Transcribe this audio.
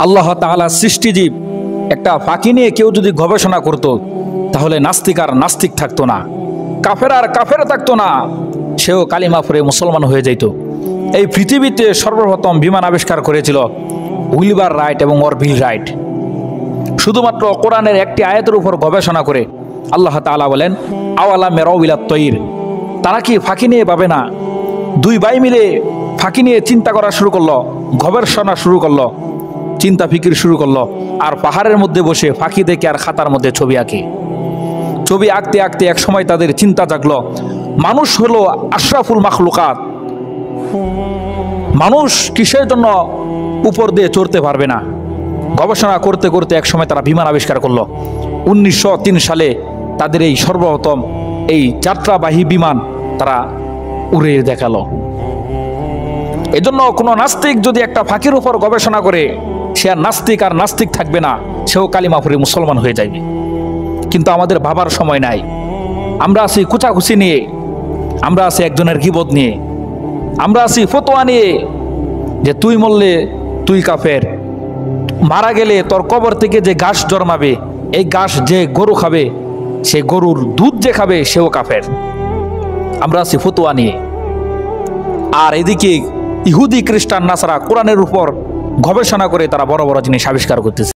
আল্লাহ তাআলা সৃষ্টিজীব একটা ফাঁকি নিয়ে কেউ যদি গবেষণা করত, তাহলে নাস্তিক আর নাস্তিক থাকতো না, কাফের আর কাফের থাকতো না, সেও কালিমা পড়ে মুসলমান হয়ে যেত। এই পৃথিবীতে সর্বপ্রথম বিমান আবিষ্কার করেছিল উইলিবার রাইট এবং অরভিল রাইট। শুধুমাত্র কোরআনের একটি আয়াতের উপর গবেষণা করে আল্লাহ তাআলা বলেন, আওয়ালা মেরাউইলাত তৈর, তারা কি ফাঁকি নিয়ে পাবে না? দুই ভাই মিলে ফাঁকি নিয়ে চিন্তা করা শুরু করলো, গবেষণা শুরু করলো, চিন্তা ফিকির শুরু করলো, আর পাহাড়ের মধ্যে বসে ফাঁকি দেখে আর খাতার মধ্যে ছবি আঁকে। ছবি আঁকতে আঁকতে এক সময় তাদের চিন্তা জাগলো, মানুষ হলো আশরাফুল মাখলুকাত, মানুষ কিসের জন্য উপর দিয়ে চড়তে পারবে না? গবেষণা করতে করতে এক সময় তারা বিমান আবিষ্কার করলো। 1903 সালে তাদের এই সর্বপ্রথম এই যাত্রাবাহী বিমান তারা উড়ে দেখালো। এজন্য কোনো নাস্তিক যদি একটা ফাঁকির উপর গবেষণা করে, সে আর নাস্তিক থাকবে না, সেও কালিমা পড়ে মুসলমান হয়ে যাবে। কিন্তু আমাদের ভাবার সময় নাই। আমরা আছি কুচাকুচি নিয়ে, আমরা আছি একজনের গীবত নিয়ে, আমরা আছি ফতোয়া নিয়ে যে তুই মরলে তুই কাফের, মারা গেলে তোর কবর থেকে যে ঘাস জন্মাবে, এই ঘাস যে গরু খাবে, সে গরুর দুধ যে খাবে সেও কাফের। আমরা আছি ফতোয়া নিয়ে। আর এদিকে ইহুদি খ্রিস্টান নাসারা কোরআনের উপর গবেষণা করে তারা বড় বড় জিনিস আবিষ্কার করতেছে।